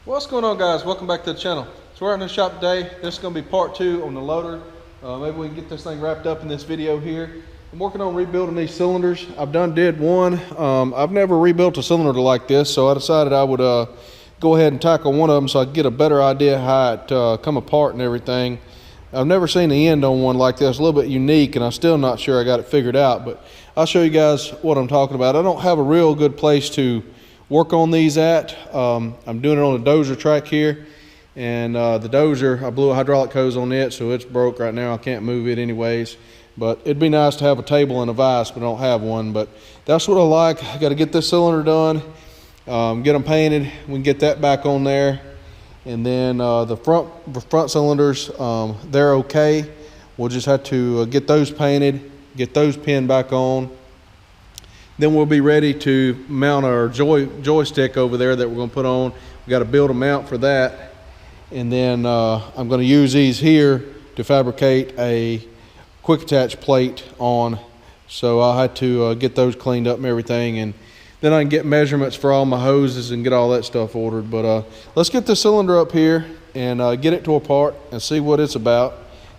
What's going on, guys? Welcome back to the channel. So we're out in the shop today. This is going to be part 2 on the loader. Maybe we can get this thing wrapped up in this video here. I'm working on rebuilding these cylinders. I've did one. I've never rebuilt a cylinder like this, so I decided I would go ahead and tackle one of them so I could get a better idea how it come apart and everything. I've never seen the end on one like this. A little bit unique, and I'm still not sure I got it figured out, but I'll show you guys what I'm talking about. I don't have a real good place to work on these at. I'm doing it on a dozer track here, and the dozer, I blew a hydraulic hose on it, so it's broke right now. I can't move it anyways, but it'd be nice to have a table and a vise, but I don't have one. But that's what I like. I got to get this cylinder done, get them painted. We can get that back on there, and then the front cylinders, they're okay. We'll just have to get those painted, get those pinned back on. Then we'll be ready to mount our joystick over there that we're going to put on. We got to build a mount for that, and then I'm going to use these here to fabricate a quick attach plate on. So I'll have to get those cleaned up and everything, and then I can get measurements for all my hoses and get all that stuff ordered. But let's get the cylinder up here and get it to apart and see what it's about.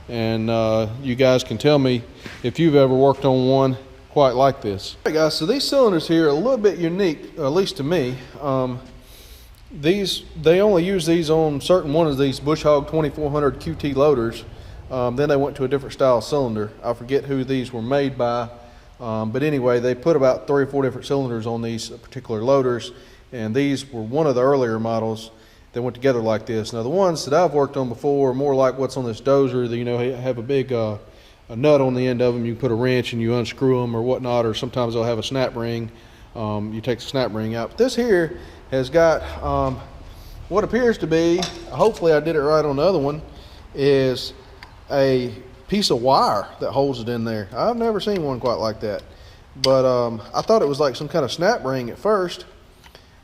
And you guys can tell me if you've ever worked on one quite like this. All right, guys, so these cylinders here are a little bit unique, at least to me. They only use these on certain one of these Bush Hog 2400 QT loaders. Then they went to a different style cylinder. I forget who these were made by, but anyway, they put about 3 or 4 different cylinders on these particular loaders, and these were one of the earlier models that went together like this. Now the ones that I've worked on before are more like what's on this dozer, that, you know, have a big a nut on the end of them. You put a wrench and you unscrew them or whatnot, or sometimes they'll have a snap ring. You take the snap ring out. But this here has got what appears to be, hopefully I did it right on the other one, is a piece of wire that holds it in there. I've never seen one quite like that, but I thought it was like some kind of snap ring at first,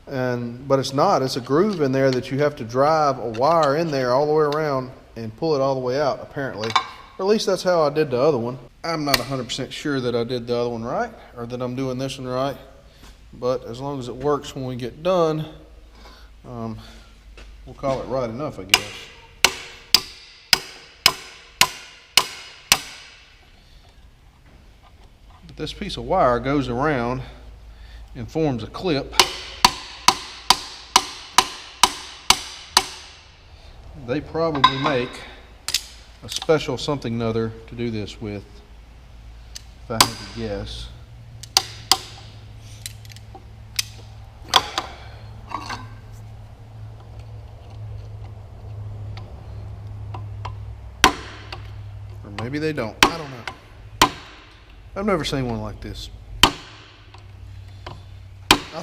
but it's not. It's a groove in there that you have to drive a wire in there all the way around and pull it all the way out, apparently. Or at least that's how I did the other one. I'm not 100% sure that I did the other one right, or that I'm doing this one right, but as long as it works when we get done, we'll call it right enough, I guess. But this piece of wire goes around and forms a clip. They probably make a special something or other to do this with, if I had to guess. Or maybe they don't. I don't know. I've never seen one like this. I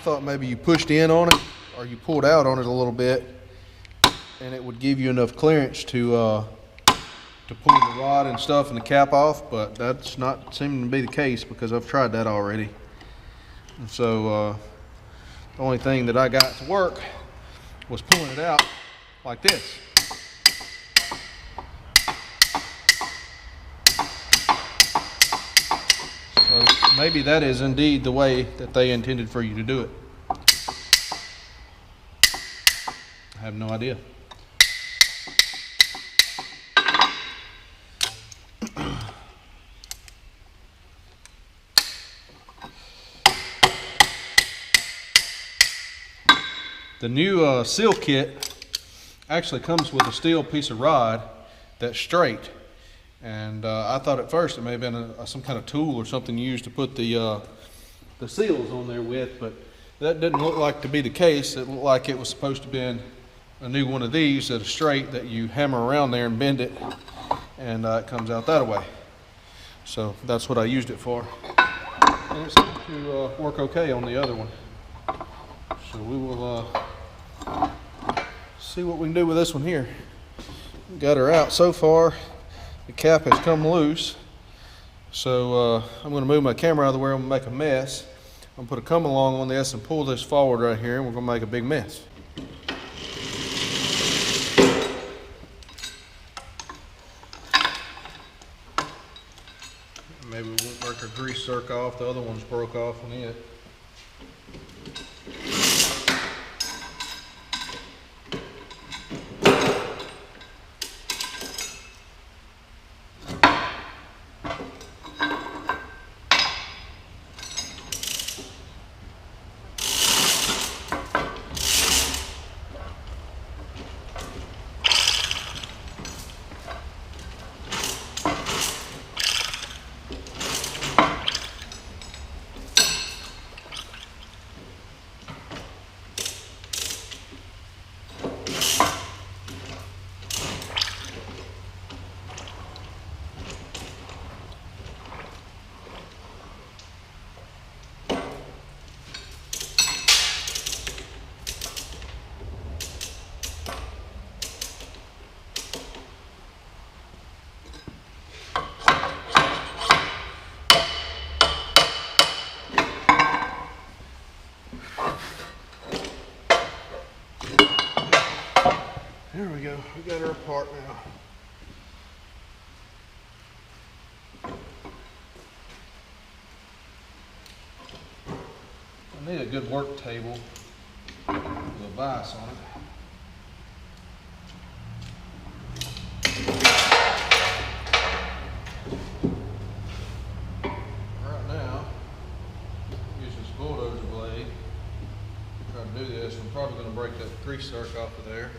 thought maybe you pushed in on it or you pulled out on it a little bit and it would give you enough clearance to pull the rod and stuff and the cap off, but that's not seeming to be the case because I've tried that already. And so the only thing that I got to work was pulling it out like this. So maybe that is indeed the way that they intended for you to do it. I have no idea. The new seal kit actually comes with a steel piece of rod that's straight, and I thought at first it may have been some kind of tool or something used to put the seals on there with, but that didn't look like to be the case. It looked like it was supposed to be a new one of these that are straight, that you hammer around there and bend it, and it comes out that way. So that's what I used it for, and it seemed to work okay on the other one. So we will see what we can do with this one here. Got her out so far. The cap has come loose. So I'm going to move my camera out of the way. I'm going to make a mess. I'm going to put a come along on this and pull this forward right here, and we're going to make a big mess. Maybe we won't break our grease zerk off. The other one's broke off on it. There we go. We got her apart now. I need a good work table with a vise on it. Right now, use this bulldozer blade. Try to do this. I'm probably going to break that grease zerk off of there.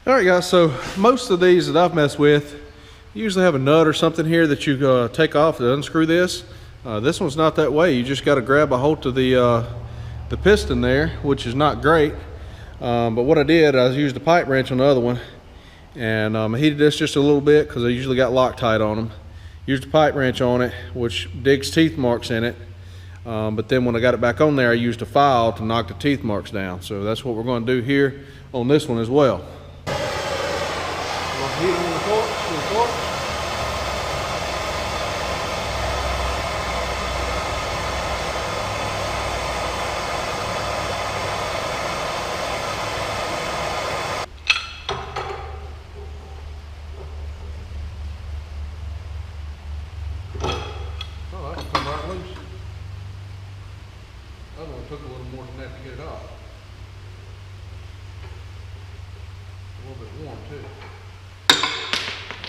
All right, guys. So most of these that I've messed with, you usually have a nut or something here that you take off to unscrew this. This one's not that way. You just got to grab a hold to the piston there, which is not great. But what I did, I used a pipe wrench on the other one, and I heated this just a little bit because I usually got Loctite on them. Used a pipe wrench on it, which digs teeth marks in it. But then when I got it back on there, I used a file to knock the teeth marks down. So that's what we're going to do here on this one as well. Heat it on the torch. Oh, that can come right loose. That one took a little more than that to get it off. A little bit warm too.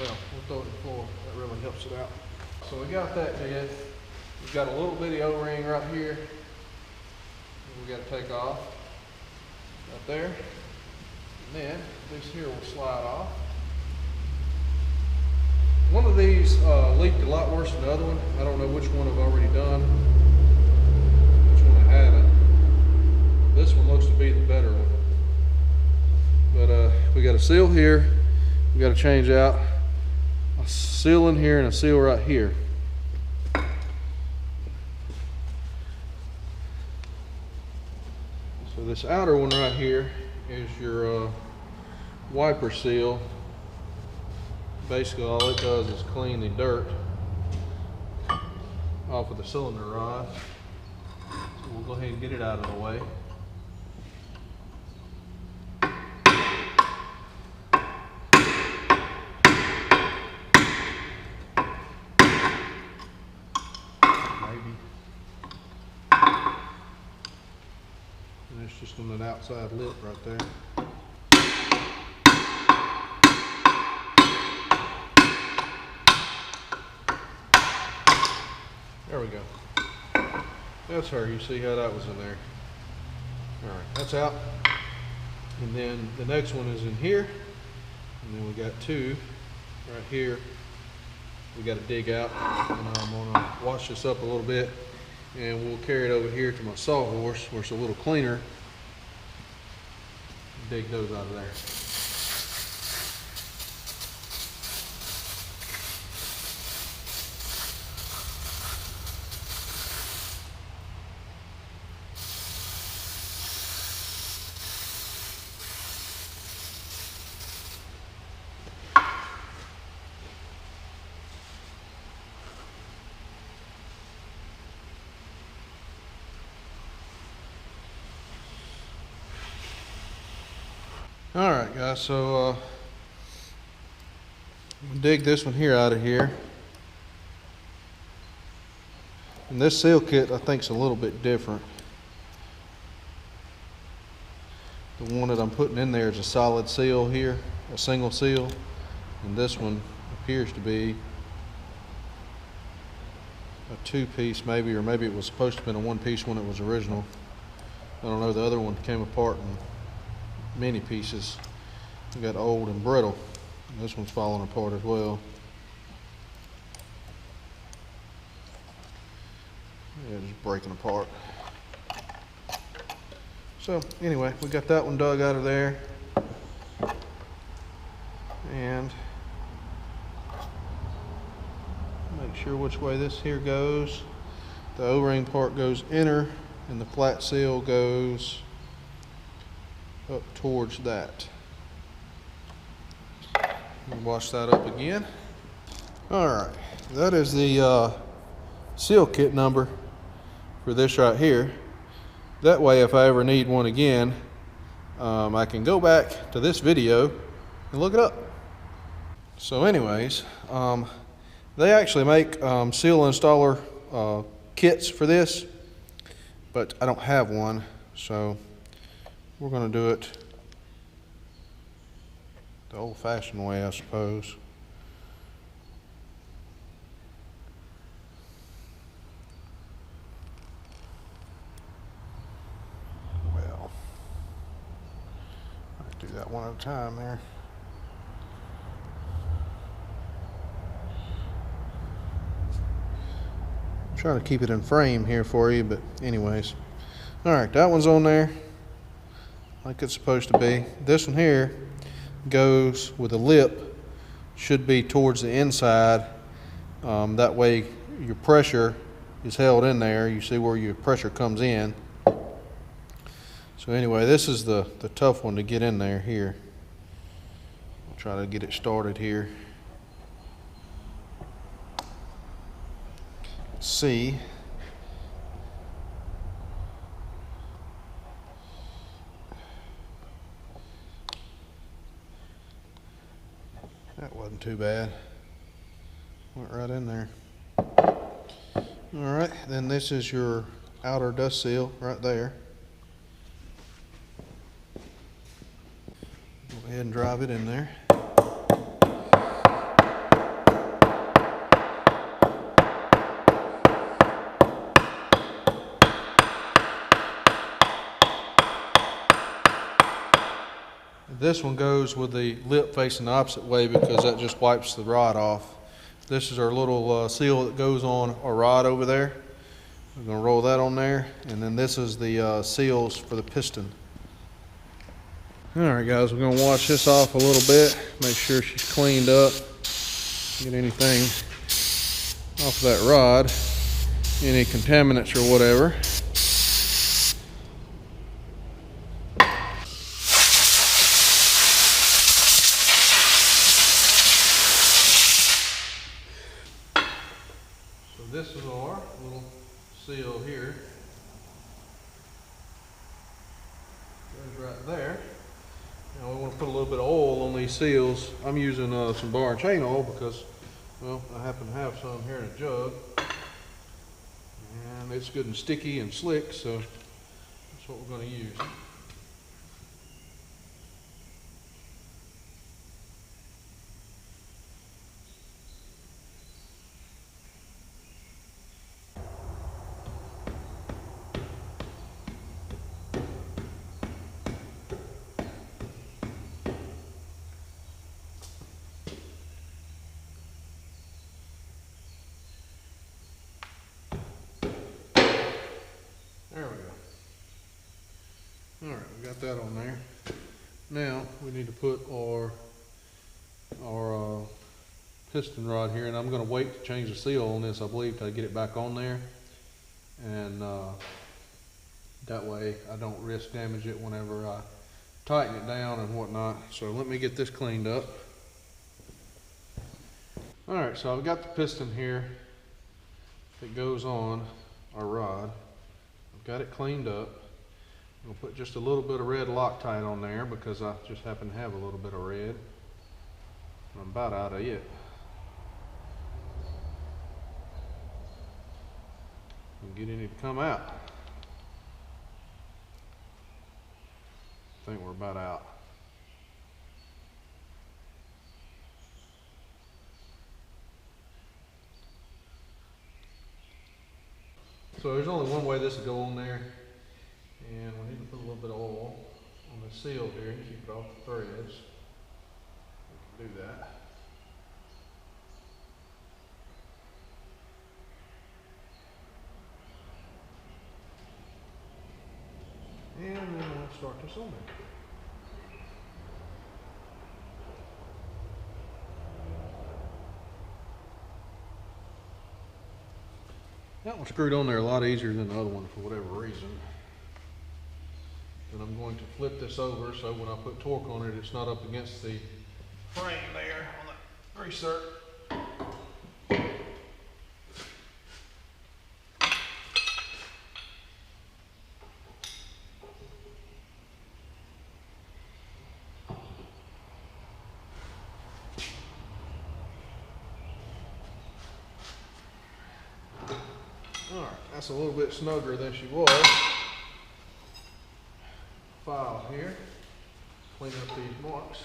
Well, we'll throw it in the floor. That really helps it out. So we got that dead. We've got a little bitty O-ring right here that we got to take off. Right there. And then this here will slide off. One of these leaked a lot worse than the other one. I don't know which one I've already done, which one I haven't. This one looks to be the better one. But we got a seal here. We got to change out a seal in here and a seal right here. So this outer one right here is your wiper seal. Basically all it does is clean the dirt off of the cylinder rod. So we'll go ahead and get it out of the way. And it's just on that outside lip right there. There we go. That's her. You see how that was in there. All right, that's out. And then the next one is in here. And then we got two right here. We got to dig out. And I'm going to wash this up a little bit. And we'll carry it over here to my sawhorse where it's a little cleaner. Dig those out of there. All right, guys, so dig this one here out of here. And this seal kit I think is a little bit different. The one that I'm putting in there is a solid seal here, a single seal, and this one appears to be a two-piece maybe, or maybe it was supposed to have been a one-piece when it was original. I don't know, the other one came apart in many pieces. It got old and brittle. And this one's falling apart as well. Yeah, just breaking apart. So anyway, we got that one dug out of there. And make sure which way this here goes. The O-ring part goes inner and the flat seal goes up towards that. We'll wash that up again. All right, that is the seal kit number for this right here. That way, if I ever need one again, I can go back to this video and look it up. So anyways, they actually make seal installer kits for this, but I don't have one, so we're going to do it the old-fashioned way, I suppose. Well, I'll do that one at a time there. Trying to keep it in frame here for you, but anyways. Alright, that one's on there like it's supposed to be. This one here goes with a lip, should be towards the inside. That way your pressure is held in there. You see where your pressure comes in. So anyway, this is the tough one to get in there here. I'll try to get it started here. See, that wasn't too bad. Went right in there. All right, then this is your outer dust seal right there. Go ahead and drive it in there. This one goes with the lip facing the opposite way because that just wipes the rod off. This is our little seal that goes on our rod over there. We're going to roll that on there, and then this is the seals for the piston. Alright guys, we're going to wash this off a little bit, make sure she's cleaned up, get anything off of that rod, any contaminants or whatever. This is our little seal here. Goes right there. Now we want to put a little bit of oil on these seals. I'm using some bar and chain oil because, well, I happen to have some here in a jug. And it's good and sticky and slick, so that's what we're going to use. There we go. Alright, we got that on there. Now we need to put our piston rod here, and I'm going to wait to change the seal on this, I believe, till I get it back on there. And that way I don't risk damage it whenever I tighten it down and whatnot. So let me get this cleaned up. Alright, so I've got the piston here that goes on our rod. I've got it cleaned up. I'm going to put just a little bit of red Loctite on there because I just happen to have a little bit of red. I'm about out of it. And get any to come out. I think we're about out. So there's only one way this will go on there, and we need to put a little bit of oil on the seal here and keep it off the threads. We can do that. And then we'll start this on there. That one screwed on there a lot easier than the other one for whatever reason. And I'm going to flip this over so when I put torque on it, it's not up against the frame there on the greaser. That's a little bit snugger than she was. File here. Clean up these marks.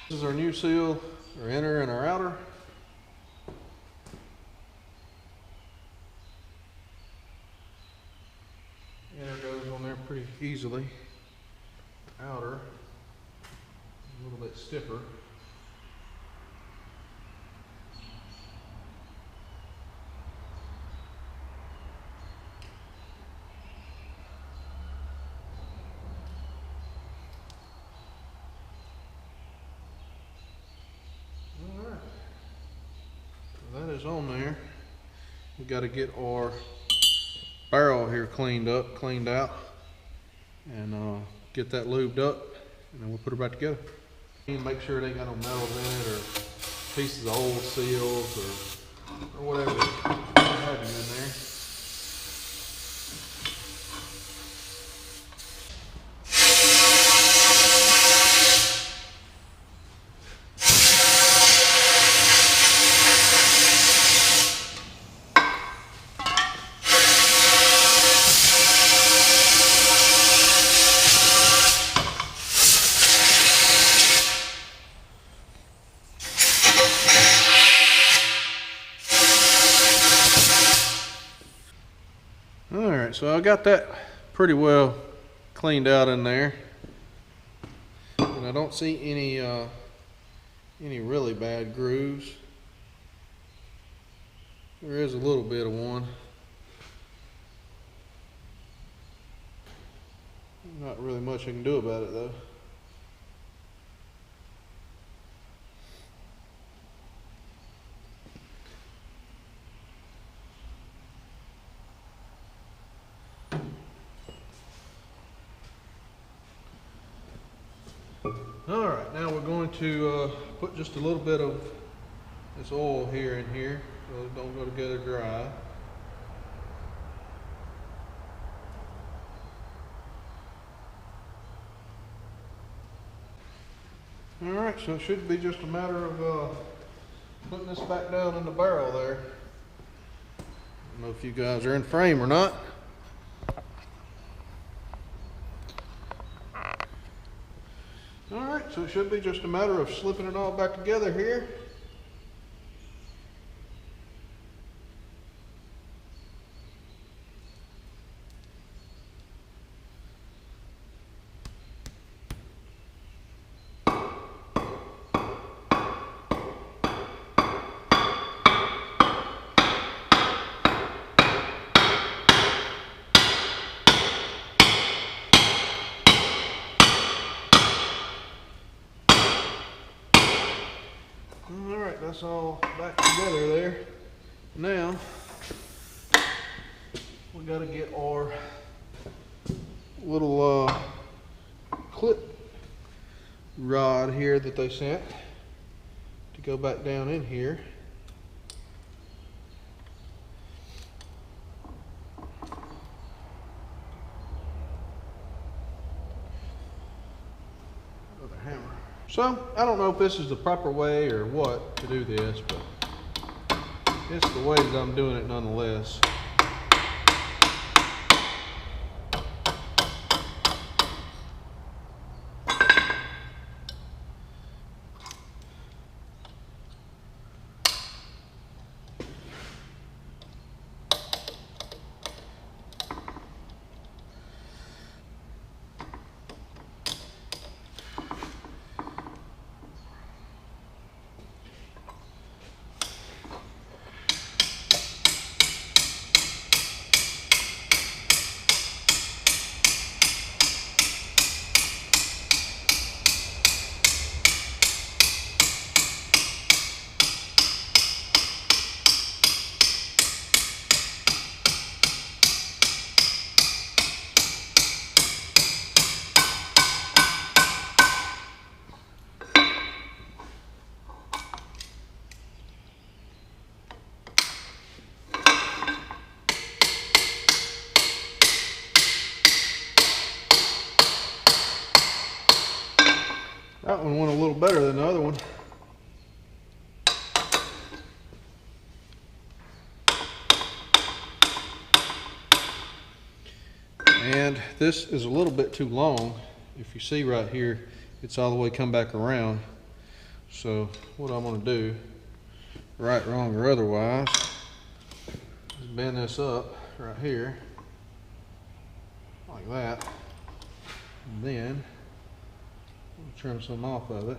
This is our new seal, our inner and our outer. Inner goes on there pretty easily. Outer, a little bit stiffer. That is on there. We got to get our barrel here cleaned out, and get that lubed up, and then we'll put her back together. Make sure it ain't got no metals in it or pieces of old seals or whatever have you in there. Alright, so I got that pretty well cleaned out in there, and I don't see any really bad grooves. There is a little bit of one. Not really much I can do about it though. Alright, now we're going to put just a little bit of this oil here in here so it don't go together dry. Alright, so it should be just a matter of putting this back down in the barrel there. I don't know if you guys are in frame or not. Alright, so it should be just a matter of slipping it all back together here. Alright, that's all back together there. Now, we got to get our little clip rod here that they sent to go back down in here. Another hammer. So, I don't know if this is the proper way or what to do this, but it's the way that I'm doing it nonetheless. better than the other one. And this is a little bit too long. If you see right here, it's all the way come back around. So what I'm going to do, right, wrong, or otherwise, is bend this up right here, like that. And then trim some off of it,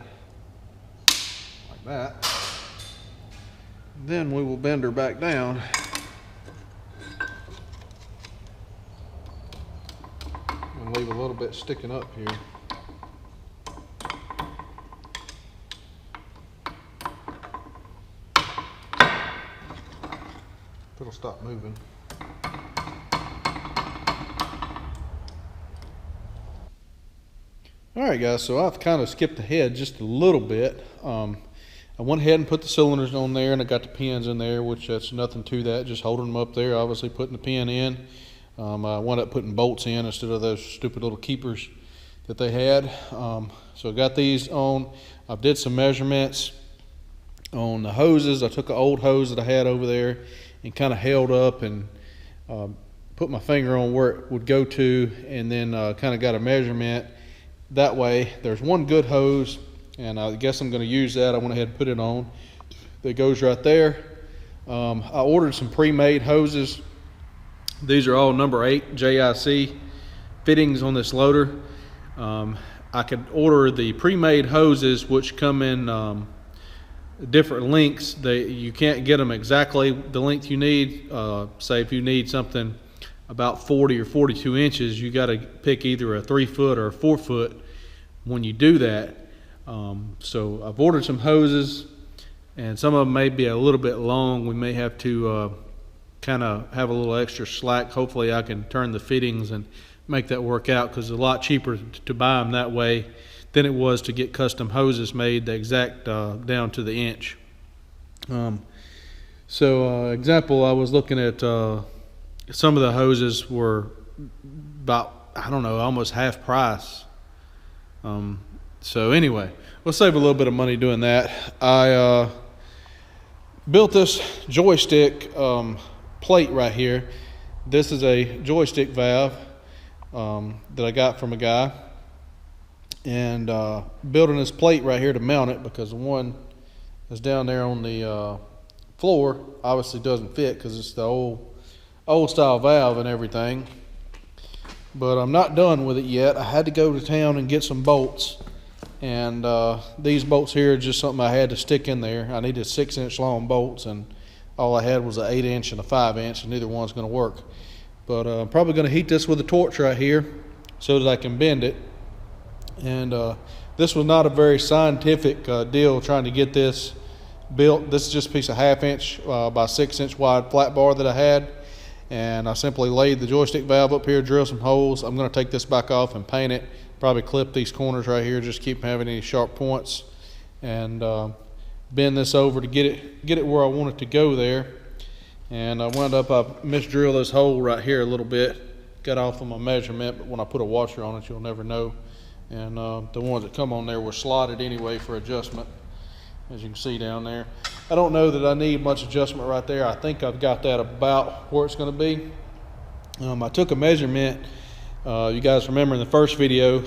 like that. Then we will bend her back down. And leave a little bit sticking up here. It'll stop moving. Alright guys, so I've kind of skipped ahead just a little bit. I went ahead and put the cylinders on there, and I got the pins in there, which that's nothing to that, just holding them up there, obviously putting the pin in. I wound up putting bolts in instead of those stupid little keepers that they had. So I got these on. I did some measurements on the hoses. I took an old hose that I had over there and kind of held up and put my finger on where it would go to, and then kind of got a measurement. That way there's one good hose, and I guess I'm going to use that. I went ahead and put it on. That goes right there. I ordered some pre-made hoses. These are all number 8 JIC fittings on this loader. I could order the pre-made hoses, which come in different lengths. You can't get them exactly the length you need. Say if you need something about 40 or 42 inches, you got to pick either a 3-foot or a 4-foot when you do that. So I've ordered some hoses, and some of them may be a little bit long. We may have to kind of have a little extra slack. Hopefully I can turn the fittings and make that work out, because it's a lot cheaper to buy them that way than it was to get custom hoses made the exact down to the inch. Example, I was looking at some of the hoses were about, I don't know, almost half price. So anyway, we'll save a little bit of money doing that. I built this joystick plate right here. This is a joystick valve that I got from a guy, and building this plate right here to mount it, because the one that's down there on the floor obviously doesn't fit because it's the old style valve and everything. But I'm not done with it yet. I had to go to town and get some bolts, and these bolts here are just something I had to stick in there. I needed 6-inch long bolts, and all I had was an 8-inch and a 5-inch, and neither one's going to work. But I'm probably going to heat this with a torch right here so that I can bend it. And this was not a very scientific deal trying to get this built. This is just a piece of 1/2-inch by 6-inch wide flat bar that I had, and I simply laid the joystick valve up here, drill some holes. I'm going to take this back off and paint it, probably clip these corners right here, just keep from having any sharp points, and bend this over to get it where I want it to go there. And I wound up, I misdrilled this hole right here a little bit, got off on my measurement, but when I put a washer on it, you'll never know. And the ones that come on there were slotted anyway for adjustment, as you can see down there. I don't know that I need much adjustment right there. I think I've got that about where it's going to be. I took a measurement. You guys remember in the first video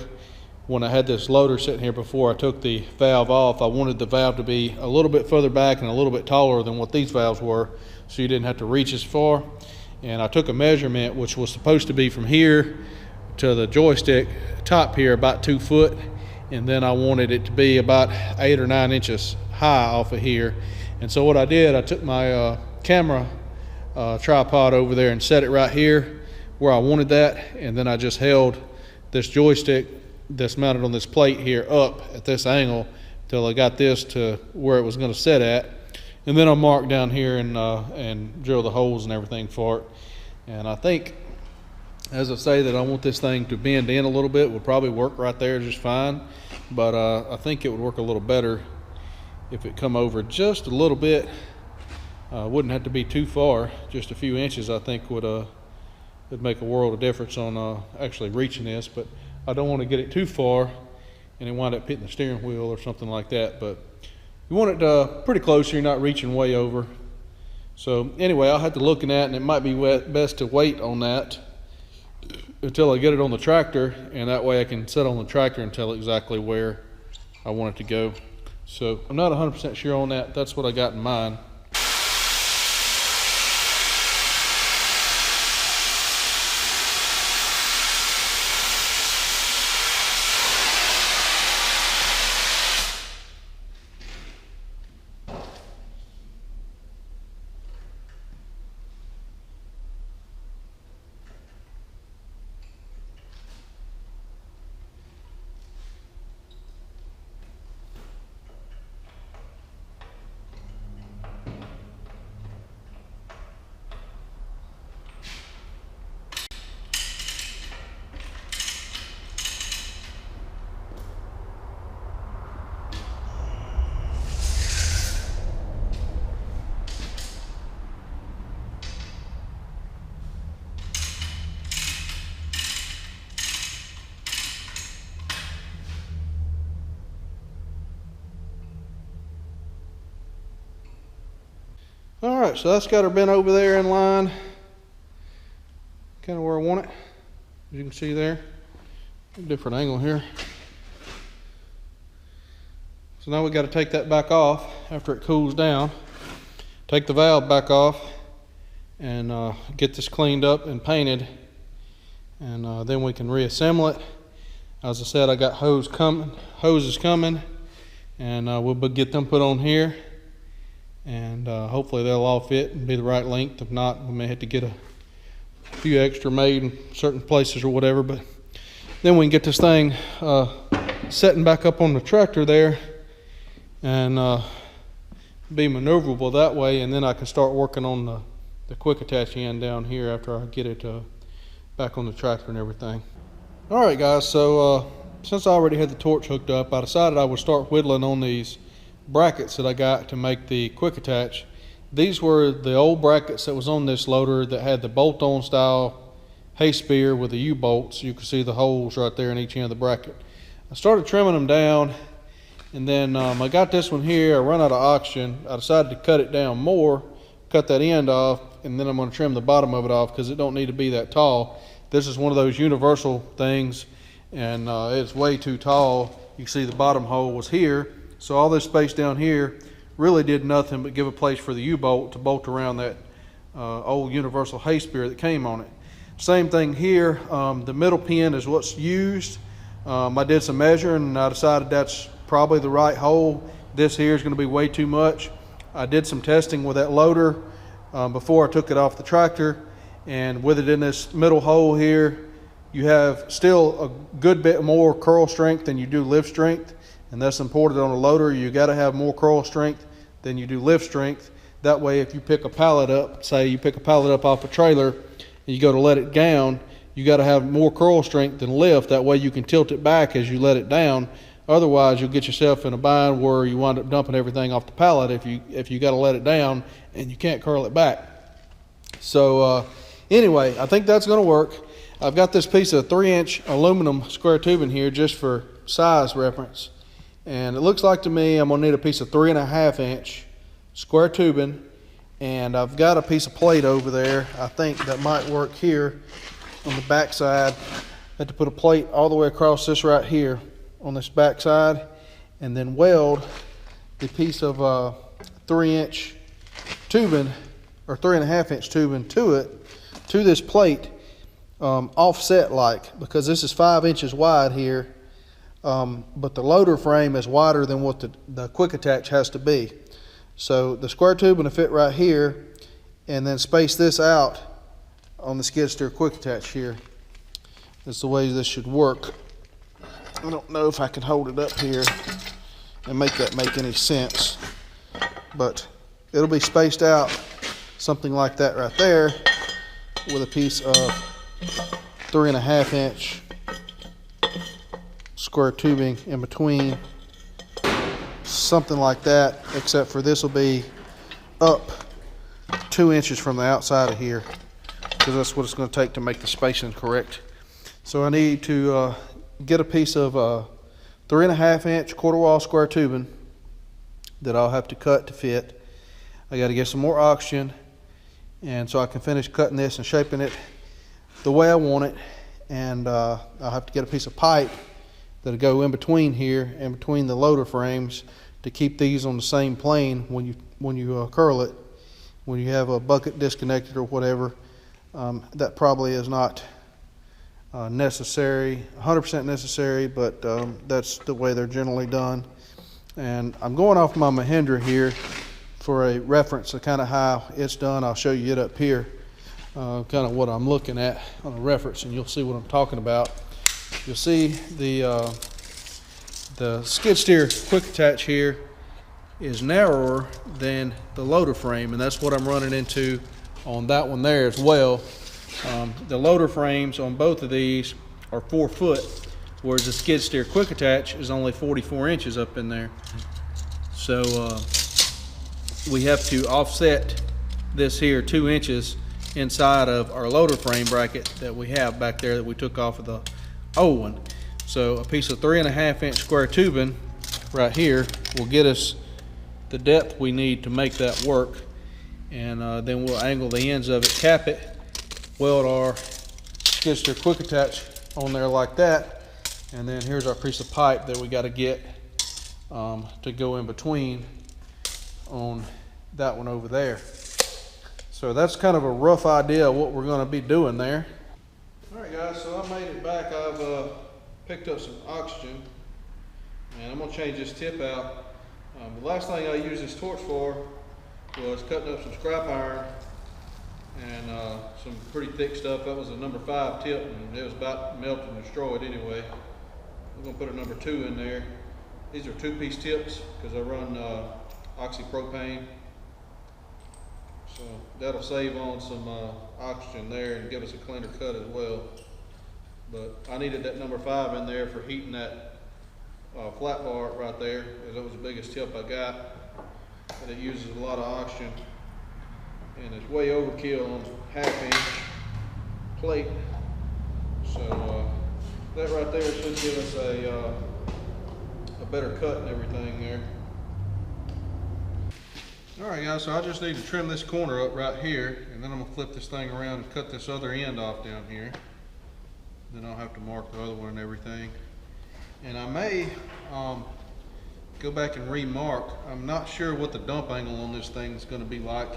when I had this loader sitting here before I took the valve off, I wanted the valve to be a little bit further back and a little bit taller than what these valves were, so you didn't have to reach as far. And I took a measurement which was supposed to be from here to the joystick top here about 2 foot, and then I wanted it to be about 8 or 9 inches high off of here. And so what I did, I took my camera tripod over there and set it right here where I wanted that, and then I just held this joystick that's mounted on this plate here up at this angle till I got this to where it was going to set at, and then I marked down here and drill the holes and everything for it. And I think, as I say, that I want this thing to bend in a little bit. Would probably work right there just fine, but I think it would work a little better if it come over just a little bit. Wouldn't have to be too far, just a few inches. I think would make a world of difference on actually reaching this, but I don't want to get it too far and it wound up hitting the steering wheel or something like that. But you want it pretty close so you're not reaching way over. So anyway, I'll have to look at that, and it might be best to wait on that until I get it on the tractor, and that way I can set on the tractor and tell exactly where I want it to go. So I'm not 100% sure on that. That's what I got in mind. All right, so that's got her bent over there in line, kind of where I want it. As you can see there, different angle here. So now we got to take that back off after it cools down. Take the valve back off and get this cleaned up and painted, and then we can reassemble it. As I said, I got hoses coming, and we'll get them put on here. And hopefully they'll all fit and be the right length. If not, we may have to get a few extra made in certain places or whatever. But then we can get this thing setting back up on the tractor there and be maneuverable that way. And then I can start working on the quick attach end down here after I get it back on the tractor and everything. All right, guys. So since I already had the torch hooked up, I decided I would start whittling on these brackets that I got to make the quick attach. These were the old brackets that was on this loader that had the bolt-on style hay spear with the U-bolts. You can see the holes right there in each end of the bracket. I started trimming them down, and then I got this one here. I run out of oxygen. I decided to cut it down more, cut that end off, and then I'm going to trim the bottom of it off because it don't need to be that tall. This is one of those universal things, and it's way too tall. You can see the bottom hole was here. So all this space down here really did nothing but give a place for the U-bolt to bolt around that old universal hay spear that came on it. Same thing here. The middle pin is what's used. I did some measuring and I decided that's probably the right hole. This here is going to be way too much. I did some testing with that loader before I took it off the tractor, and with it in this middle hole here, you have still a good bit more curl strength than you do lift strength. And that's important on a loader. You got to have more curl strength than you do lift strength. That way, if you pick a pallet up, say you pick a pallet up off a trailer and you go to let it down, you got to have more curl strength than lift. That way you can tilt it back as you let it down. Otherwise, you'll get yourself in a bind where you wind up dumping everything off the pallet if you got to let it down and you can't curl it back. So anyway, I think that's going to work. I've got this piece of 3-inch aluminum square tubing here just for size reference. And it looks like to me I'm going to need a piece of 3.5-inch square tubing, and I've got a piece of plate over there. I think that might work here on the back side. I have to put a plate all the way across this right here on this back side, and then weld the piece of 3-inch tubing or 3.5-inch tubing to this plate, offset like, because this is 5 inches wide here. But the loader frame is wider than what the quick attach has to be. So the square tubing will fit right here, and then space this out on the skid steer quick attach here. That's the way this should work. I don't know if I can hold it up here and make that make any sense, but it'll be spaced out something like that right there with a piece of 3.5-inch square tubing in between, something like that, except for this will be up 2 inches from the outside of here, because that's what it's going to take to make the spacing correct. So I need to get a piece of 3.5 inch quarter wall square tubing that I'll have to cut to fit. I got to get some more oxygen, and so I can finish cutting this and shaping it the way I want it. And I'll have to get a piece of pipe that'll go in between here and between the loader frames to keep these on the same plane when you curl it. When you have a bucket disconnected or whatever, that probably is not necessary, 100% necessary, but that's the way they're generally done. And I'm going off my Mahindra here for a reference of kind of how it's done. I'll show you it up here, kind of what I'm looking at on a reference, and you'll see what I'm talking about. You'll see the skid steer quick attach here is narrower than the loader frame, and that's what I'm running into on that one there as well. The loader frames on both of these are 4 foot, whereas the skid steer quick attach is only 44 inches up in there. So we have to offset this here 2 inches inside of our loader frame bracket that we have back there that we took off of the old one. So a piece of 3.5 inch square tubing right here will get us the depth we need to make that work. And then we'll angle the ends of it, cap it, weld our skid steer quick attach on there like that, and then here's our piece of pipe that we got to get to go in between on that one over there. So that's kind of a rough idea of what we're going to be doing there. All right guys, so I made it back. I've picked up some oxygen, and I'm going to change this tip out. The last thing I used this torch for was cutting up some scrap iron and some pretty thick stuff. That was a number 5 tip, and it was about to melt and destroyed anyway. I'm going to put a number 2 in there. These are 2-piece tips because I run oxypropane. So that'll save on some oxygen there and give us a cleaner cut as well. But I needed that number 5 in there for heating that flat bar right there, as that was the biggest tip I got. And it uses a lot of oxygen, and it's way overkill on 1/2 inch plate. So that right there should give us a better cut and everything there. All right guys, so I just need to trim this corner up right here, and then I'm gonna flip this thing around and cut this other end off down here. Then I'll have to mark the other one and everything. And I may go back and remark. I'm not sure what the dump angle on this thing is going to be like,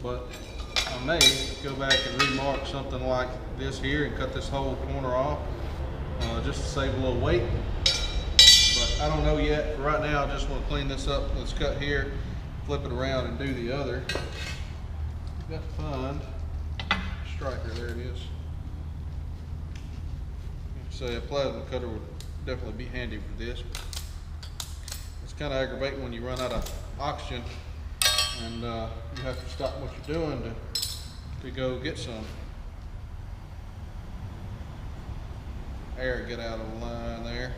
but I may go back and remark something like this here and cut this whole corner off just to save a little weight. But I don't know yet. For right now, I just want to clean this up. Let's cut here, flip it around, and do the other. Got to find striker. There it is. So a plasma cutter would definitely be handy for this. It's kind of aggravating when you run out of oxygen and you have to stop what you're doing to go get some air, get out of the line there.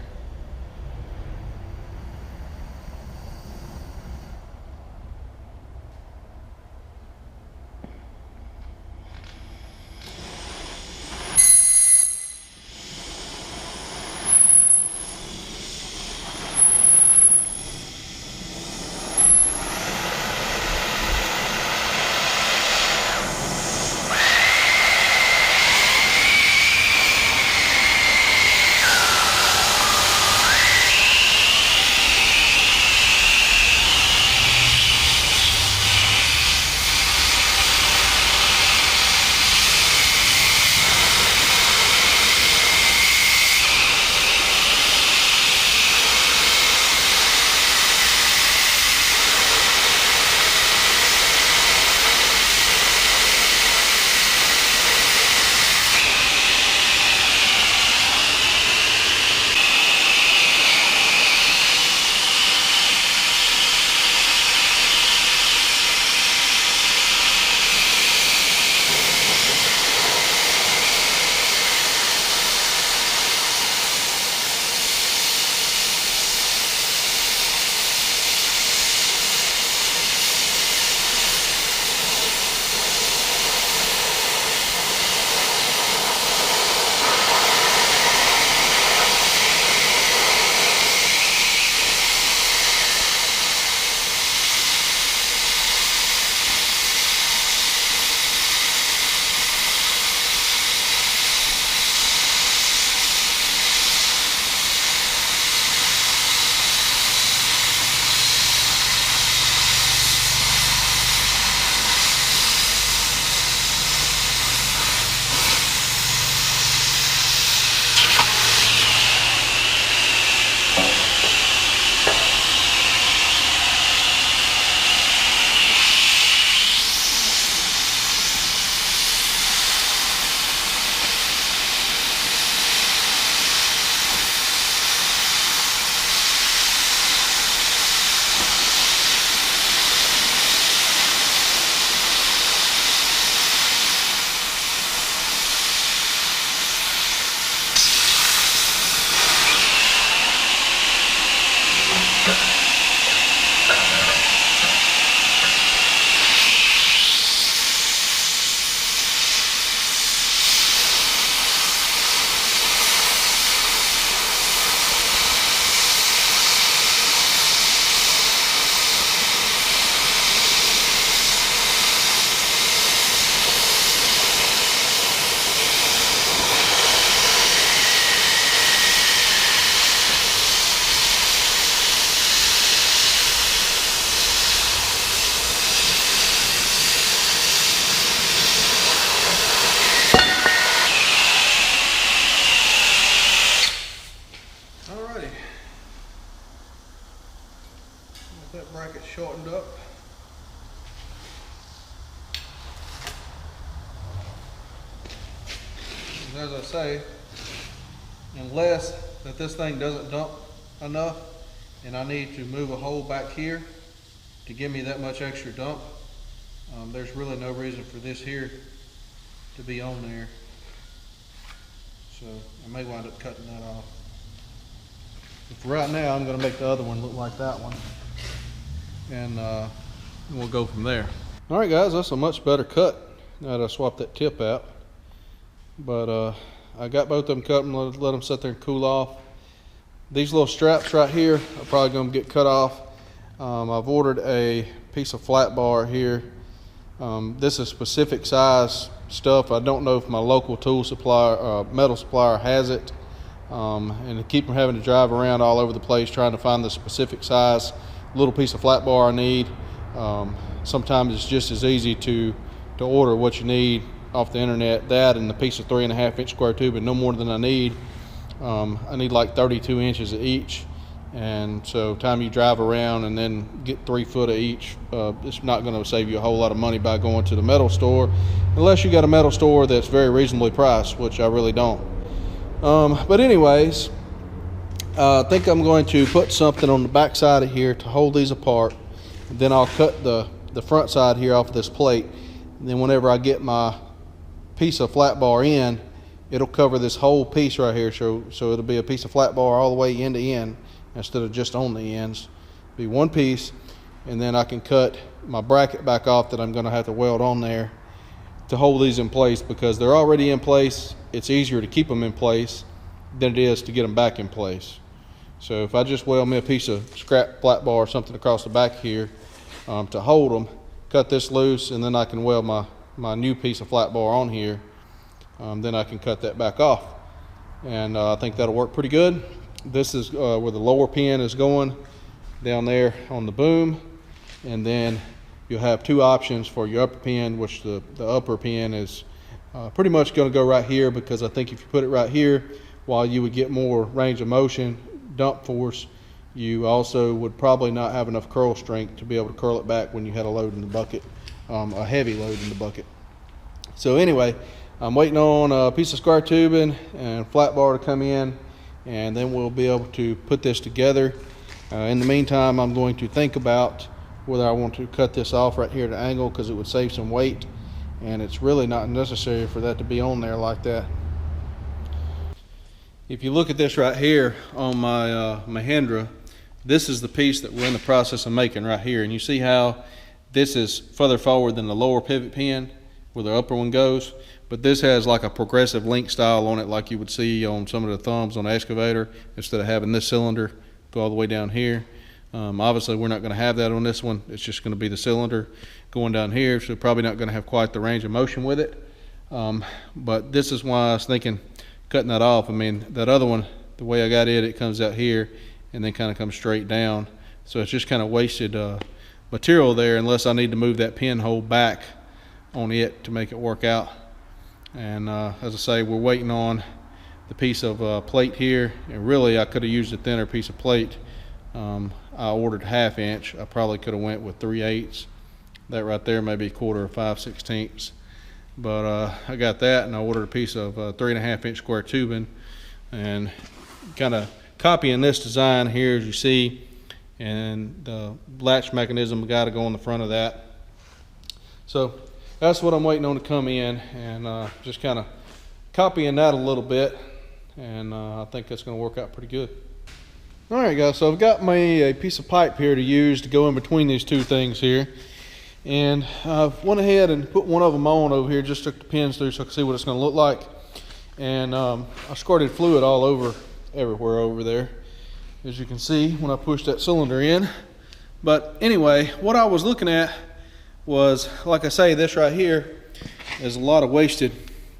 Because as I say, unless that this thing doesn't dump enough and I need to move a hole back here to give me that much extra dump, there's really no reason for this here to be on there. So I may wind up cutting that off. But for right now, I'm going to make the other one look like that one, and we'll go from there. All right, guys, that's a much better cut now that I swapped that tip out. But I got both of them cut and let them sit there and cool off. These little straps right here are probably going to get cut off. I've ordered a piece of flat bar here. This is specific size stuff. I don't know if my local tool supplier, metal supplier, has it. And I keep having to drive around all over the place trying to find the specific size little piece of flat bar I need. Sometimes it's just as easy to order what you need off the internet, that and the piece of 3.5 inch square tube, and no more than I need. I need like 32 inches of each, and so time you drive around and then get 3 foot of each, it's not going to save you a whole lot of money by going to the metal store, unless you got a metal store that's very reasonably priced, which I really don't. But anyways, I think I'm going to put something on the back side of here to hold these apart, and then I'll cut the front side here off of this plate, and then whenever I get my piece of flat bar in, it'll cover this whole piece right here, so it'll be a piece of flat bar all the way end to end instead of just on the ends. It'll be one piece, and then I can cut my bracket back off that I'm going to have to weld on there to hold these in place, because they're already in place. It's easier to keep them in place than it is to get them back in place. So if I just weld me a piece of scrap flat bar or something across the back here to hold them, cut this loose, and then I can weld my new piece of flat bar on here, then I can cut that back off, and I think that'll work pretty good. This is where the lower pin is going, down there on the boom, and then you'll have 2 options for your upper pin, which the upper pin is pretty much going to go right here, because I think if you put it right here, while you would get more range of motion, dump force, you also would probably not have enough curl strength to be able to curl it back when you had a load in the bucket, a heavy load in the bucket. So anyway, I'm waiting on a piece of square tubing and flat bar to come in, and then we'll be able to put this together. In the meantime, I'm going to think about whether I want to cut this off right here at an angle, because it would save some weight, and it's really not necessary for that to be on there like that. If you look at this right here on my Mahindra, this is the piece that we're in the process of making right here, and you see how this is further forward than the lower pivot pin where the upper one goes, but this has like a progressive link style on it, like you would see on some of the thumbs on the excavator, instead of having this cylinder go all the way down here. Obviously we're not going to have that on this one. It's just going to be the cylinder going down here, so probably not going to have quite the range of motion with it. But this is why I was thinking cutting that off. I mean, that other one, the way I got it comes out here and then kind of comes straight down, so it's just kind of wasted material there, unless I need to move that pinhole back on it to make it work out. And as I say, we're waiting on the piece of plate here, and really I could have used a thinner piece of plate. I ordered 1/2 inch. I probably could have went with 3/8. That right there may be 1/4 or 5/16. But I got that, and I ordered a piece of 3.5 inch square tubing, and kind of copying this design here as you see, and the latch mechanism got to go on the front of that. So that's what I'm waiting on to come in, and just kind of copying that a little bit, and I think that's going to work out pretty good. All right, guys, so I've got me a piece of pipe here to use to go in between these 2 things here, and I've went ahead and put one of them on over here, just took the pins through so I can see what it's going to look like, and I squirted fluid all over everywhere over there, as you can see when I pushed that cylinder in. But anyway, what I was looking at was, like I say, this right here is a lot of wasted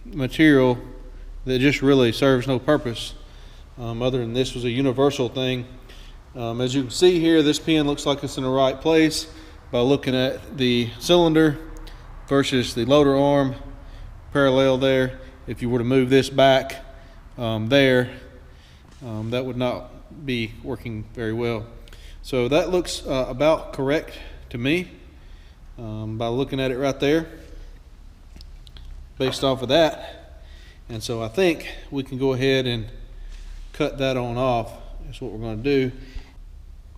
material that just really serves no purpose, other than this was a universal thing. As you can see here, this pin looks like it's in the right place by looking at the cylinder versus the loader arm parallel there. If you were to move this back there, that would not be working very well. So that looks about correct to me by looking at it right there, based off of that. And so I think we can go ahead and cut that on off. That's what we're going to do.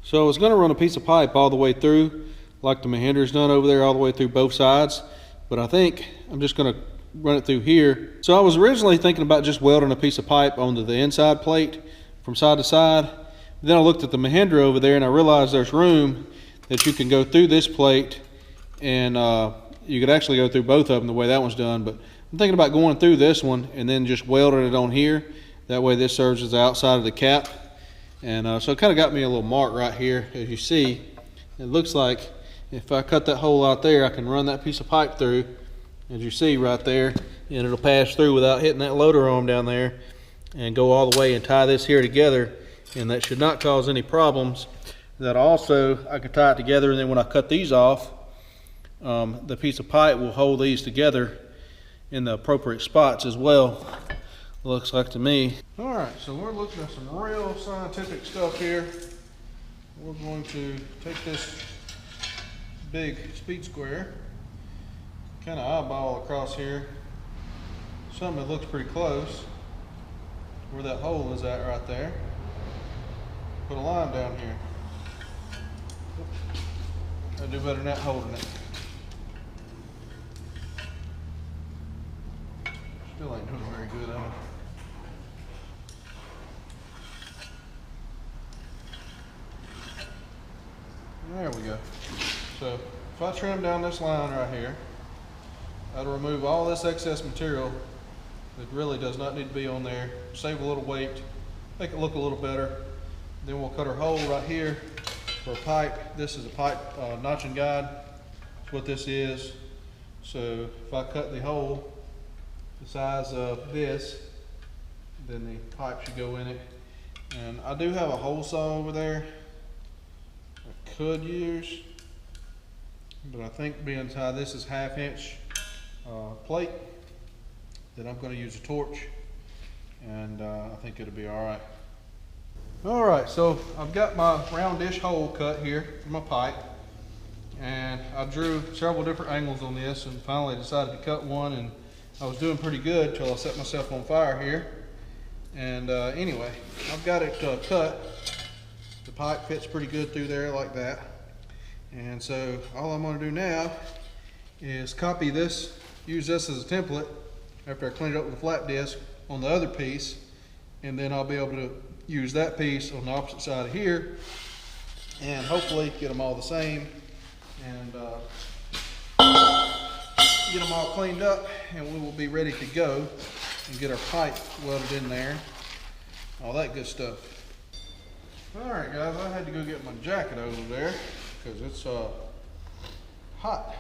So I was going to run a piece of pipe all the way through, like the Mahindra's done over there, all the way through both sides. But I think I'm just going to run it through here. So I was originally thinking about just welding a piece of pipe onto the inside plate from side to side. Then I looked at the Mahindra over there and I realized there's room that you can go through this plate, and you could actually go through both of them the way that one's done. But I'm thinking about going through this one and then just welding it on here. That way this serves as the outside of the cap. And so it kind of got me a little mark right here. As you see, it looks like if I cut that hole out there, I can run that piece of pipe through, as you see right there, and it'll pass through without hitting that loader arm down there, and go all the way and tie this here together, and that should not cause any problems. That also, I can tie it together, and then when I cut these off, the piece of pipe will hold these together in the appropriate spots as well, looks like to me. All right, so we're looking at some real scientific stuff here. We're going to take this big speed square, kind of eyeball across here, something that looks pretty close where that hole is at right there. Put a line down here. I'll do better than that holding it. Still ain't doing very good, am I? There we go. So if I trim down this line right here, that'll remove all this excess material that really does not need to be on there, save a little weight, make it look a little better. Then we'll cut our hole right here for a pipe. This is a pipe notching guide. That's what this is. So if I cut the hole the size of this, then the pipe should go in it. And I do have a hole saw over there I could use, but I think being how this is 1/2 inch plate, that I'm going to use a torch, and I think it'll be all right. All right, so I've got my roundish hole cut here for my pipe, and I drew several different angles on this and finally decided to cut one, and I was doing pretty good till I set myself on fire here. And anyway, I've got it cut. The pipe fits pretty good through there like that. And so all I'm going to do now is copy this, use this as a template after I clean it up with a flat disc on the other piece, and then I'll be able to use that piece on the opposite side of here and hopefully get them all the same, and get them all cleaned up, and we will be ready to go and get our pipe welded in there, all that good stuff. All right, guys, I had to go get my jacket over there because it's hot.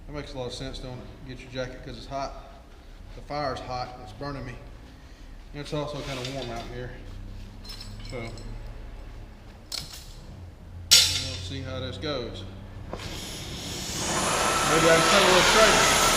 That makes a lot of sense, don't it? Get your jacket because it's hot. The fire's hot, it's burning me. And it's also kind of warm out here. So we'll see how this goes. Maybe I can cut a little straighter.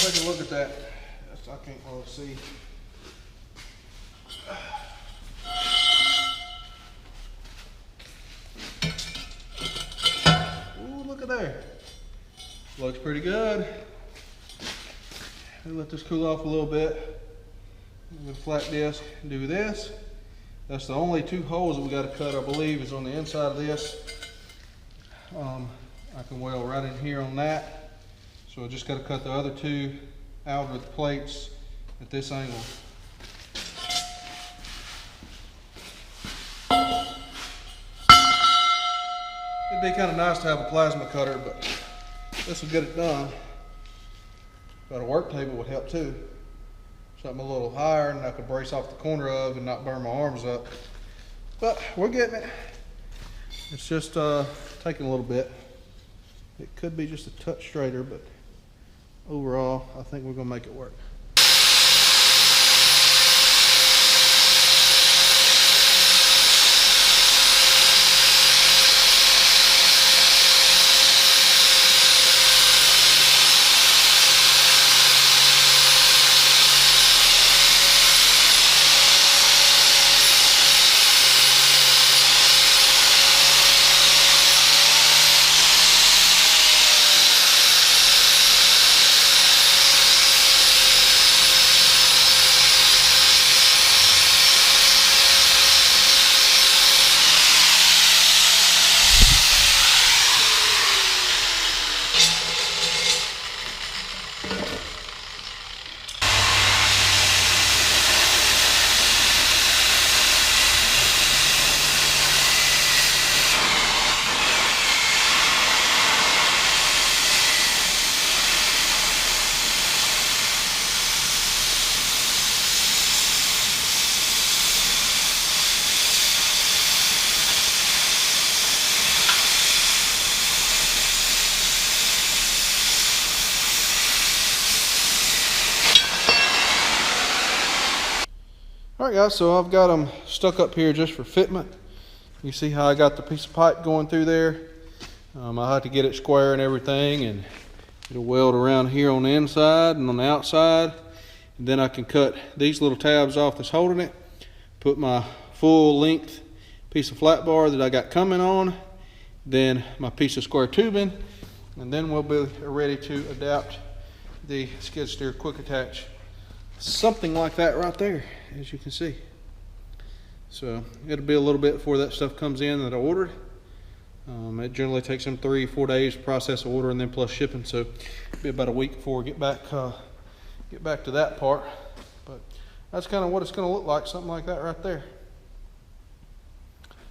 Take a look at that. I can't really see. Ooh, look at there. Looks pretty good. let this cool off a little bit. With a flat disc, do this. That's the only 2 holes that we got to cut, I believe, is on the inside of this. I can weld right in here on that. So I just got to cut the other 2 out with the plates at this angle. It'd be kind of nice to have a plasma cutter, but this will get it done. But a work table would help too. Something a little higher and I could brace off the corner of and not burn my arms up. But we're getting it. It's just taking a little bit. It could be just a touch straighter, but overall, I think we're gonna make it work. All right guys, so I've got them stuck up here just for fitment. You see how I got the piece of pipe going through there. I had to get it square and everything, and it'll weld around here on the inside and on the outside. And then I can cut these little tabs off that's holding it, put my full length piece of flat bar that I got coming on, then my piece of square tubing, and then we'll be ready to adapt the skid steer quick attach. Something like that right there, as you can see. So it'll be a little bit before that stuff comes in that I ordered. It generally takes them 3-4 days to process the order and then plus shipping, so it'll be about a week before we get back to that part. But that's kind of what it's going to look like, something like that right there.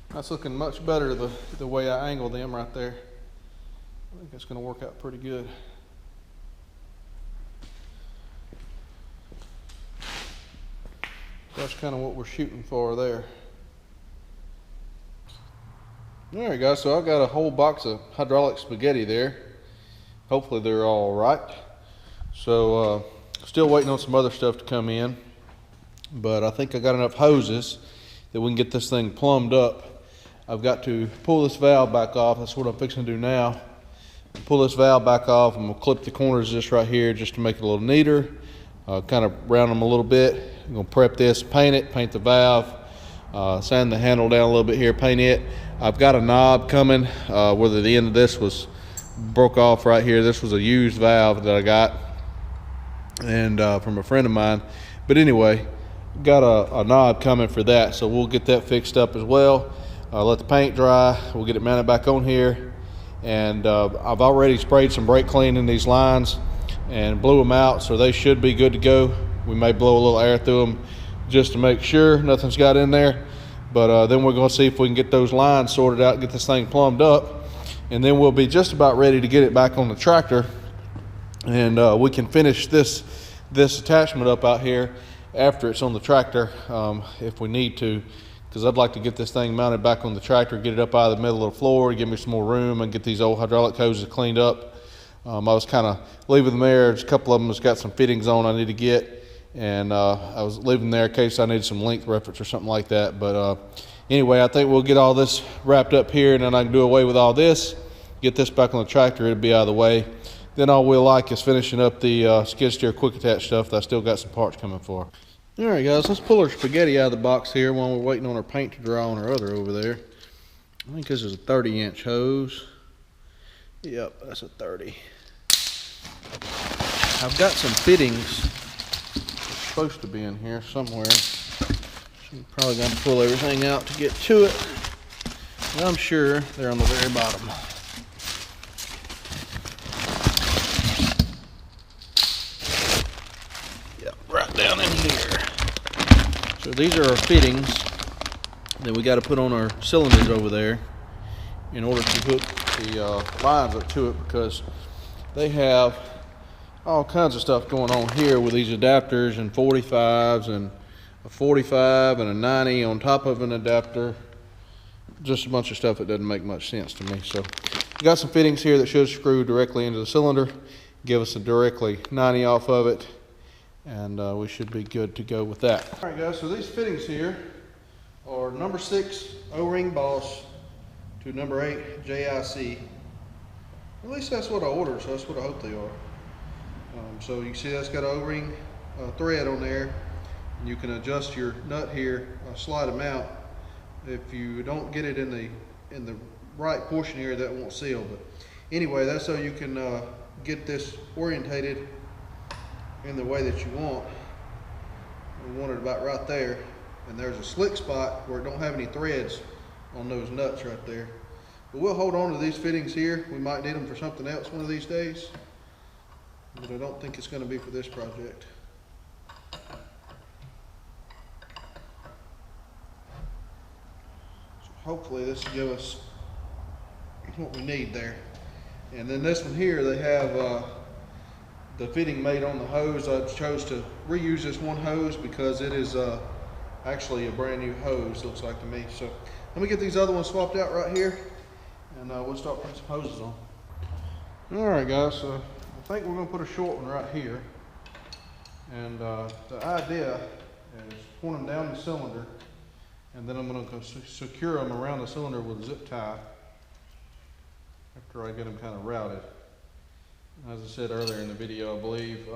That's looking much better the way I angle them right there. I think it's going to work out pretty good. That's kind of what we're shooting for there. All right guys, so I've got a whole box of hydraulic spaghetti there. Hopefully they're all right. So still waiting on some other stuff to come in, but I think I got enough hoses that we can get this thing plumbed up. I've got to pull this valve back off. That's what I'm fixing to do now. Pull this valve back off, and we'll clip the corners just right here just to make it a little neater. Kind of round them a little bit. I'm gonna prep this, paint it, paint the valve, sand the handle down a little bit here, paint it. I've got a knob coming where the end of this was broke off right here. This was a used valve that I got and from a friend of mine. But anyway, got a knob coming for that, so we'll get that fixed up as well. Let the paint dry. We'll get it mounted back on here. And I've already sprayed some brake clean in these lines and blew them out, so they should be good to go. We may blow a little air through them just to make sure nothing's got in there. But then we're going to see if we can get those lines sorted out, get this thing plumbed up, and then we'll be just about ready to get it back on the tractor. And we can finish this attachment up out here after it's on the tractor if we need to, because I'd like to get this thing mounted back on the tractor, get it up out of the middle of the floor, give me some more room, and get these old hydraulic hoses cleaned up. I was kind of leaving them there. There's a couple of them that's got some fittings on I need to get, and I was leaving there in case I needed some length reference or something like that. But anyway, I think we'll get all this wrapped up here, and then I can do away with all this, get this back on the tractor. It'll be out of the way. Then all we'll like is finishing up the skid steer quick attach stuff that I still got some parts coming for. All right guys, let's pull our spaghetti out of the box here while we're waiting on our paint to dry on our other over there. I think this is a 30-inch hose. Yep, that's a 30. I've got some fittings supposed to be in here somewhere. So I'm probably going to pull everything out to get to it. And I'm sure they're on the very bottom. Yep, right down in here. So these are our fittings that we got to put on our cylinders over there in order to hook the lines up to it, because they have all kinds of stuff going on here with these adapters and 45s and a 45 and a 90 on top of an adapter. Just a bunch of stuff that doesn't make much sense to me. So we got some fittings here that should screw directly into the cylinder, give us a directly 90 off of it, and we should be good to go with that. All right guys, so these fittings here are number 6 O-ring boss to number 8 JIC. At least that's what I ordered, so that's what I hope they are. So you can see that's got an O-ring thread on there, and you can adjust your nut here, slide them out. If you don't get it in the right portion here, that won't seal. But anyway, that's so you can get this orientated in the way that you want. We want it about right there, and there's a slick spot where it don't have any threads on those nuts right there. But we'll hold on to these fittings here. We might need them for something else one of these days, but I don't think it's going to be for this project. So hopefully this will give us what we need there. And then this one here, they have the fitting made on the hose. I chose to reuse this one hose because it is actually a brand new hose, looks like to me. So let me get these other ones swapped out right here, and we'll start putting some hoses on. All right guys, so I think we're going to put a short one right here, and the idea is point them down the cylinder, and then I'm going to secure them around the cylinder with a zip tie after I get them kind of routed. As I said earlier in the video, I believe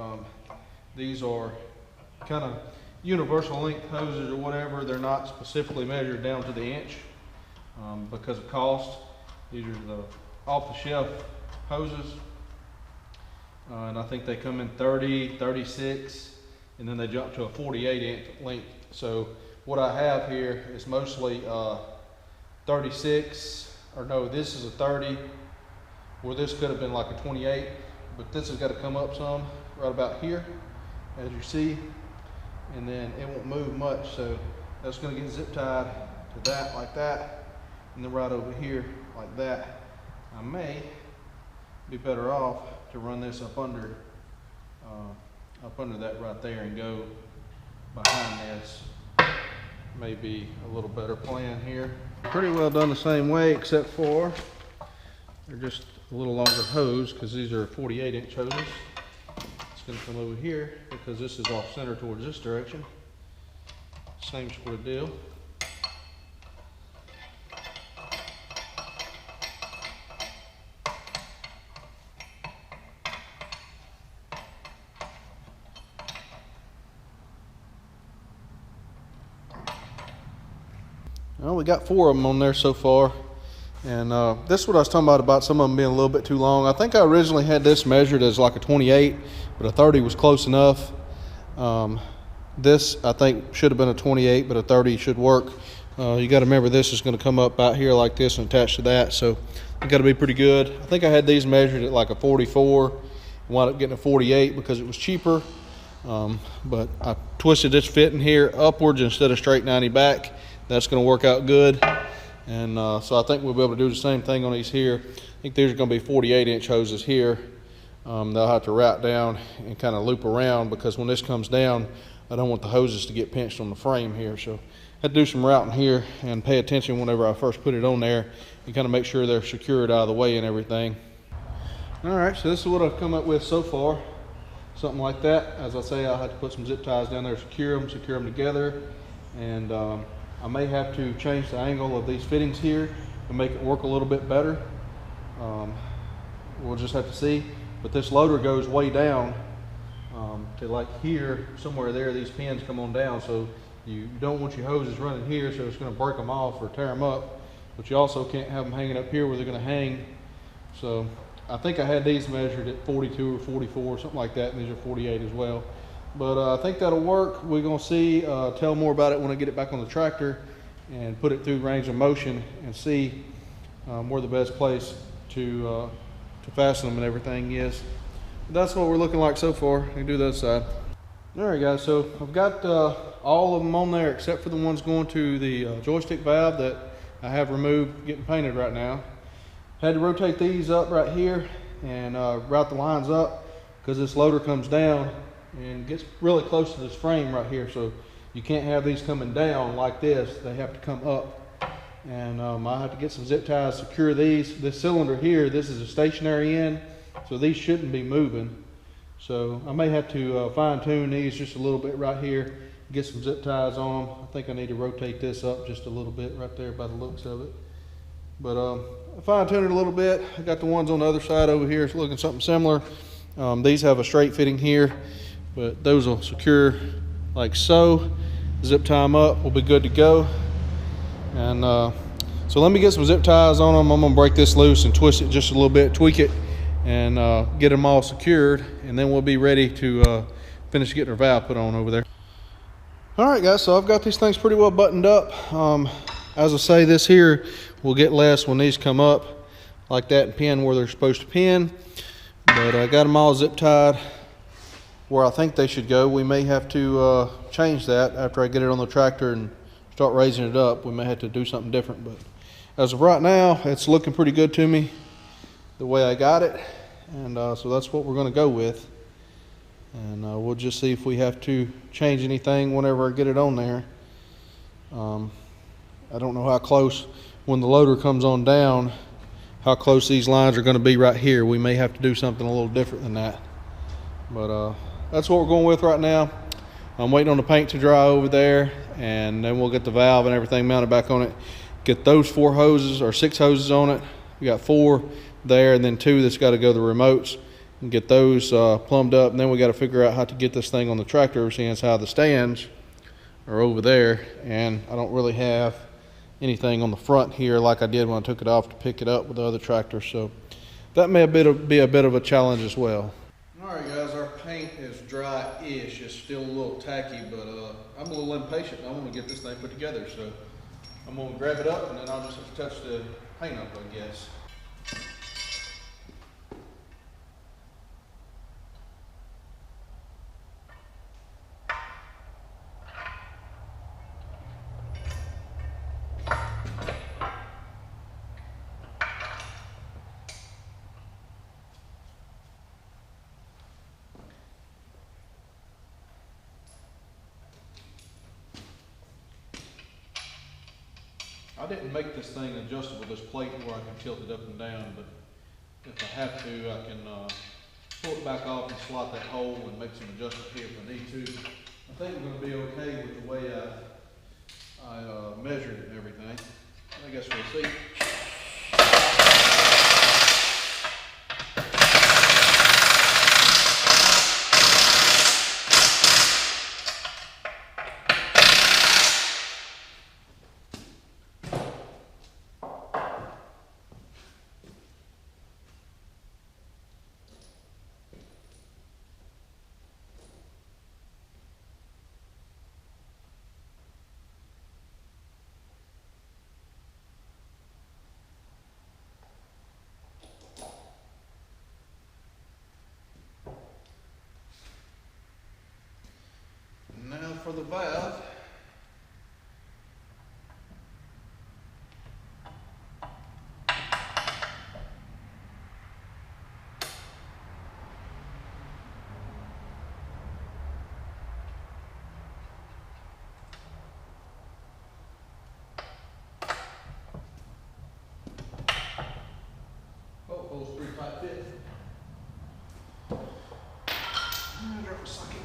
these are kind of universal length hoses or whatever. They're not specifically measured down to the inch because of cost. These are the off-the-shelf hoses. And I think they come in 30, 36, and then they jump to a 48-inch length. So what I have here is mostly 36, or no, this is a 30, where this could have been like a 28, but this has got to come up some right about here, as you see, and then it won't move much. So that's going to get zip tied to that like that, and then right over here like that. I may be better off to run this up under that right there and go behind this. Maybe a little better plan here. Pretty well done the same way, except for they're just a little longer hose, because these are 48-inch hoses. It's going to come over here because this is off center towards this direction. Same sort of deal. Well, we got 4 of them on there so far, and this is what I was talking about some of them being a little bit too long. I think I originally had this measured as like a 28, but a 30 was close enough. This I think should have been a 28, but a 30 should work. You got to remember this is going to come up out here like this and attach to that, so you got to be pretty good. I think I had these measured at like a 44, wound up getting a 48 because it was cheaper. But I twisted this fitting here upwards instead of straight 90 back. That's going to work out good, and so I think we'll be able to do the same thing on these here. I think these are going to be 48-inch hoses here. They'll have to route down and kind of loop around, because when this comes down, I don't want the hoses to get pinched on the frame here. So I had to do some routing here and pay attention whenever I first put it on there and kind of make sure they're secured out of the way and everything. All right, so this is what I've come up with so far. Something like that. As I say, I'll have to put some zip ties down there, secure them together, and I may have to change the angle of these fittings here to make it work a little bit better. We'll just have to see. But this loader goes way down to like here, somewhere there. These pins come on down, so you don't want your hoses running here, so it's going to break them off or tear them up. But you also can't have them hanging up here where they're going to hang. So I think I had these measured at 42 or 44, something like that, and these are 48 as well. But I think that'll work. We're gonna see, tell more about it when I get it back on the tractor and put it through range of motion and see where the best place to fasten them and everything is. But that's what we're looking like so far. I can do the other side. All right, guys, so I've got all of them on there except for the ones going to the joystick valve that I have removed, getting painted right now. Had to rotate these up right here and route the lines up because this loader comes down and gets really close to this frame right here. So you can't have these coming down like this. They have to come up. And I have to get some zip ties, secure these. This cylinder here, this is a stationary end, so these shouldn't be moving. So I may have to fine tune these just a little bit right here, get some zip ties on them. I think I need to rotate this up just a little bit right there by the looks of it. But I fine tune it a little bit. I got the ones on the other side over here. It's looking something similar. These have a straight fitting here, but those will secure like so. Zip tie them up, we'll be good to go. And so let me get some zip ties on them. I'm gonna break this loose and twist it just a little bit, tweak it, and get them all secured, and then we'll be ready to finish getting our valve put on over there. All right, guys, so I've got these things pretty well buttoned up. As I say, this here will get less when these come up like that and pin where they're supposed to pin. But I got them all zip tied where I think they should go. We may have to change that after I get it on the tractor and start raising it up. We may have to do something different, but as of right now, it's looking pretty good to me the way I got it. And so that's what we're going to go with. And we'll just see if we have to change anything whenever I get it on there. I don't know how close, when the loader comes on down, how close these lines are going to be right here. We may have to do something a little different than that. But that's what we're going with right now. I'm waiting on the paint to dry over there, and then we'll get the valve and everything mounted back on it. Get those 4 hoses or 6 hoses on it. We got 4 there, and then 2 that's got to go to the remotes, and get those plumbed up. And then we got to figure out how to get this thing on the tractor, seeing as how the stands are over there, and I don't really have anything on the front here like I did when I took it off to pick it up with the other tractor. So that may be a bit of a challenge as well. All right, guys, our paint is dry-ish. It's still a little tacky, but I'm a little impatient. I want to get this thing put together, so I'm going to grab it up, and then I'll just have to touch the paint up, I guess. I didn't make this thing adjustable, this plate, where I can tilt it up and down, but if I have to, I can pull it back off and slot that hole and make some adjustments here if I need to. I think we're going to be okay with the way I measured it and everything. I guess we'll see. For the valve, hole's pretty tight fit. Drop a socket.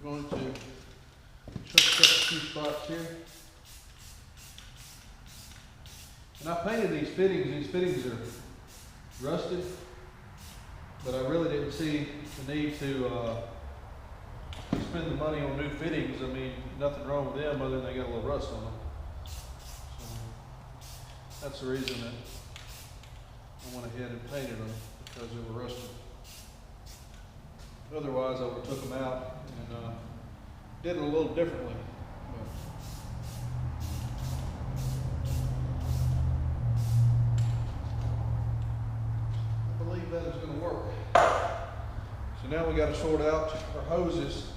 going to touch up a few spots here. And I painted these fittings. These fittings are rusted, but I really didn't see the need to spend the money on new fittings. I mean, nothing wrong with them other than they got a little rust on them. So that's the reason that I went ahead and painted them, because they were rusted. Otherwise, I would have took them out and did it a little differently. I believe that is going to work. So now we got to sort out our hoses.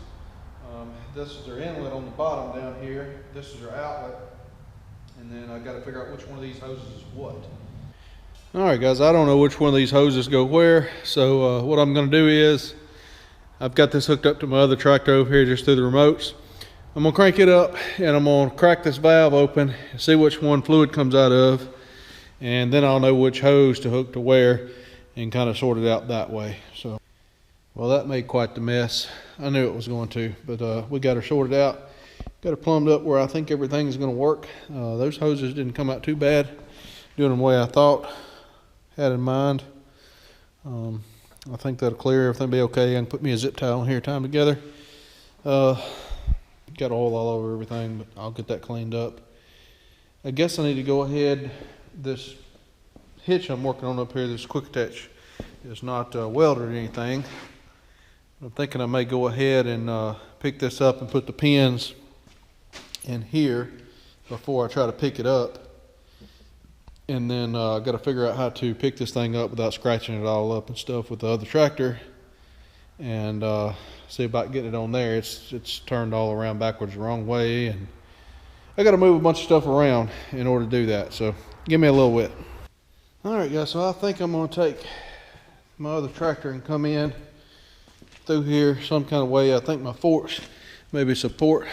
This is their inlet on the bottom down here. This is their outlet. And then I got to figure out which one of these hoses is what. All right, guys, I don't know which one of these hoses go where. So what I'm going to do is, I've got this hooked up to my other tractor over here just through the remotes. I'm going to crank it up and I'm going to crack this valve open and see which one fluid comes out of. And then I'll know which hose to hook to where and kind of sort it out that way. So, well, that made quite the mess. I knew it was going to, but we got her sorted out. Got her plumbed up where I think everything's going to work. Those hoses didn't come out too bad. Doing them the way I thought, had in mind. I think that'll clear, everything be okay. And put me a zip tie on here, tie them together. Got oil all over everything, but I'll get that cleaned up. I guess I need to go ahead. This hitch I'm working on up here, this quick attach, is not welded or anything. I'm thinking I may go ahead and pick this up and put the pins in here before I try to pick it up. And then I got to figure out how to pick this thing up without scratching it all up and stuff with the other tractor, and see about getting it on there. It's turned all around backwards the wrong way, and I got to move a bunch of stuff around in order to do that. So give me a little bit. All right, guys. So I think I'm going to take my other tractor and come in through here some kind of way. I think my forks maybe support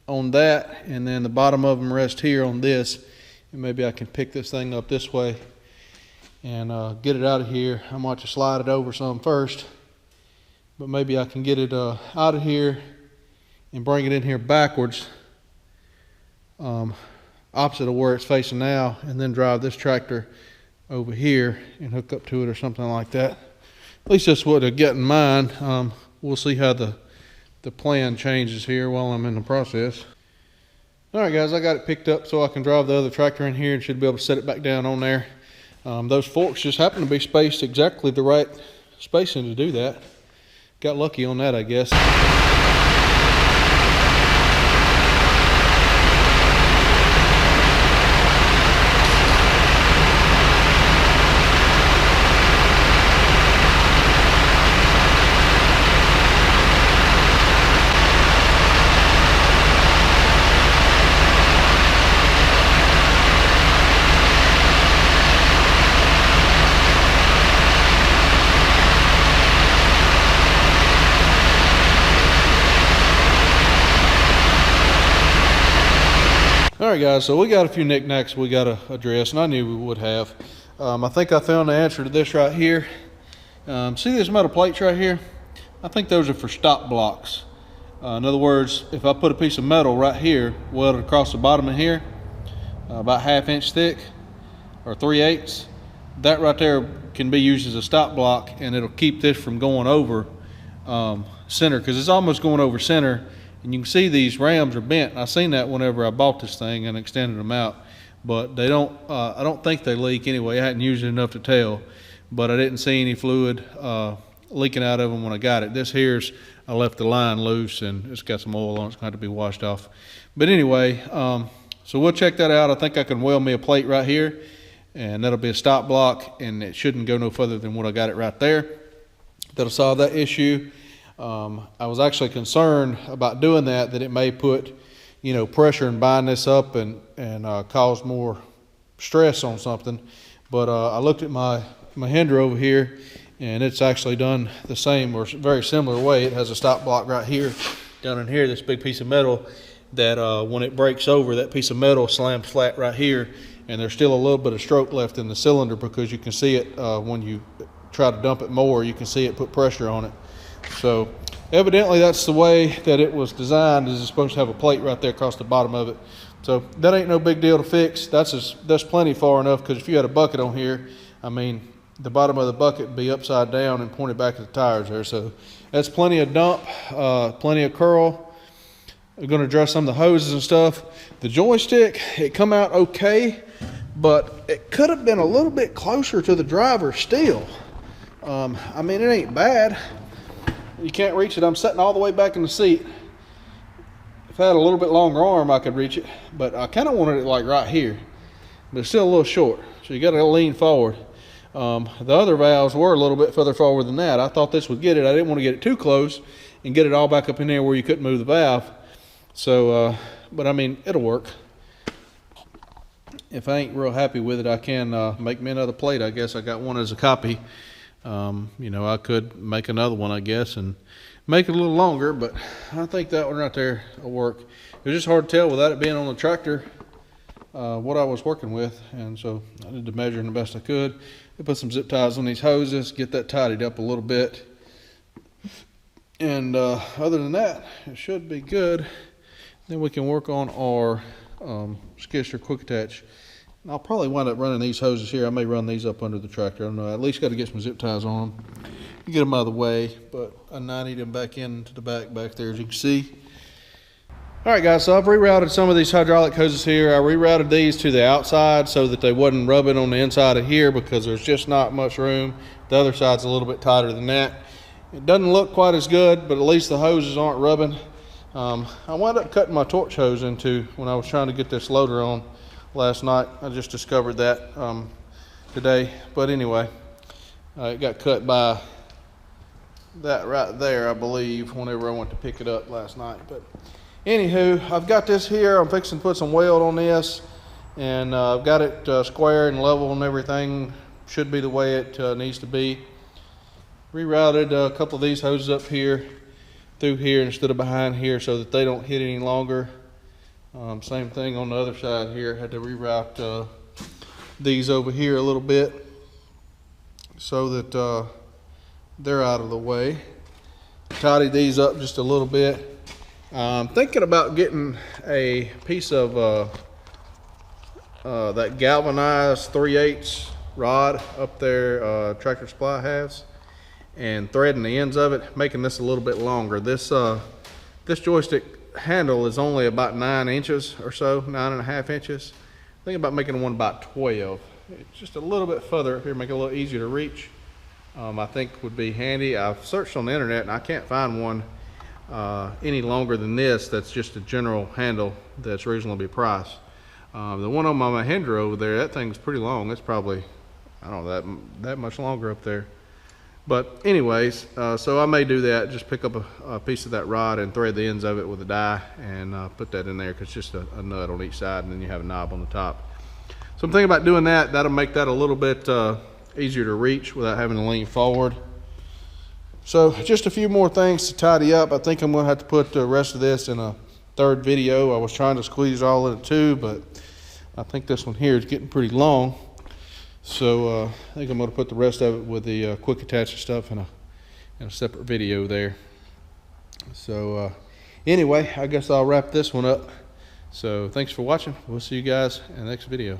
on that, and then the bottom of them rest here on this. And maybe I can pick this thing up this way and get it out of here. I might just slide it over some first, but maybe I can get it out of here and bring it in here backwards, opposite of where it's facing now, and then drive this tractor over here and hook up to it or something like that. At least that's what I get in mind. We'll see how the plan changes here while I'm in the process. All right, guys, I got it picked up so I can drive the other tractor in here and should be able to set it back down on there. Those forks just happen to be spaced exactly the right spacing to do that. Got lucky on that, I guess. All right, guys, so we got a few knickknacks we got to address, and I knew we would have. I think I found the answer to this right here. See these metal plates right here? I think those are for stop blocks. In other words, if I put a piece of metal right here, welded across the bottom of here, about 1/2 inch thick, or 3/8, that right there can be used as a stop block, and it'll keep this from going over center, because it's almost going over center. And you can see these rams are bent. I seen that whenever I bought this thing and extended them out, but they don't. I don't think they leak anyway. I hadn't used it enough to tell, but I didn't see any fluid leaking out of them when I got it. This here's, I left the line loose and it's got some oil on it. It's going to have to be washed off. But anyway, so we'll check that out. I think I can weld me a plate right here, and that'll be a stop block, and it shouldn't go no further than what I got it right there. That'll solve that issue. I was actually concerned about doing that it may put, pressure and bind this up and cause more stress on something. But I looked at my Hinder over here, and it's actually done the same or very similar way. It has a stop block right here, down in here, this big piece of metal that when it breaks over, that piece of metal slams flat right here, and there's still a little bit of stroke left in the cylinder, because you can see it when you try to dump it more, you can see it put pressure on it. So evidently that's the way that it was designed, is it's supposed to have a plate right there across the bottom of it. So that ain't no big deal to fix. That's plenty far enough, because if you had a bucket on here, I mean, the bottom of the bucket would be upside down and pointed back at the tires there. So that's plenty of dump, plenty of curl. We're going to address some of the hoses and stuff. The joystick, it come out okay, but it could have been a little bit closer to the driver still. I mean, it ain't bad. You can't reach it. I'm sitting all the way back in the seat. If I had a little bit longer arm, I could reach it, but I kind of wanted it like right here, but it's still a little short, so you got to lean forward. The other valves were a little bit further forward than that. I thought this would get it. I didn't want to get it too close and get it all back up in there where you couldn't move the valve. So, but I mean, it'll work. If I ain't real happy with it, I can make me another plate. I guess I got one as a copy. You know, I could make another one, I guess, and make it a little longer, but I think that one right there will work. It was just hard to tell without it being on the tractor what I was working with, and so I did the measuring the best I could. I put some zip ties on these hoses, get that tidied up a little bit, and other than that, it should be good. Then we can work on our skisser quick attach. And I'll probably wind up running these hoses here. I may run these up under the tractor. I don't know. I at least got to get some zip ties on them. Get them out of the way, but I 90'd them back into the back there, as you can see. All right, guys, so I've rerouted some of these hydraulic hoses here. I rerouted these to the outside so that they wasn't rubbing on the inside of here, because there's just not much room. The other side's a little bit tighter than that. It doesn't look quite as good, but at least the hoses aren't rubbing. I wound up cutting my torch hose into when I was trying to get this loader on last night. I just discovered that today, but anyway, it got cut by that right there, I believe, whenever I went to pick it up last night. But anywho, I've got this here. I'm fixing to put some weld on this, and I've got it square and level and everything. Should be the way it needs to be. Rerouted a couple of these hoses up here through here instead of behind here so that they don't hit any longer. Same thing on the other side here. Had to reroute these over here a little bit so that they're out of the way. Tidy these up just a little bit. I'm thinking about getting a piece of that galvanized 3/8 rod up there Tractor Supply has, and threading the ends of it, making this a little bit longer. This joystick handle is only about 9 inches or so, 9.5 inches. Think about making one about 12. It's just a little bit further up here, make it a little easier to reach. I think would be handy. I've searched on the internet and I can't find one any longer than this. That's just a general handle that's reasonably priced. The one on my Mahindra over there, that thing's pretty long. It's probably, I don't know, that much longer up there. But anyways, so I may do that, just pick up a piece of that rod and thread the ends of it with a die and put that in there, because it's just a nut on each side, and then you have a knob on the top. So I'm thinking about doing that. That'll make that a little bit easier to reach without having to lean forward. So just a few more things to tidy up. I think I'm gonna have to put the rest of this in a third video. I was trying to squeeze all into 2, but I think this one here is getting pretty long. So I think I'm going to put the rest of it with the quick attach and stuff in a separate video there. So anyway, I guess I'll wrap this one up. So thanks for watching. We'll see you guys in the next video.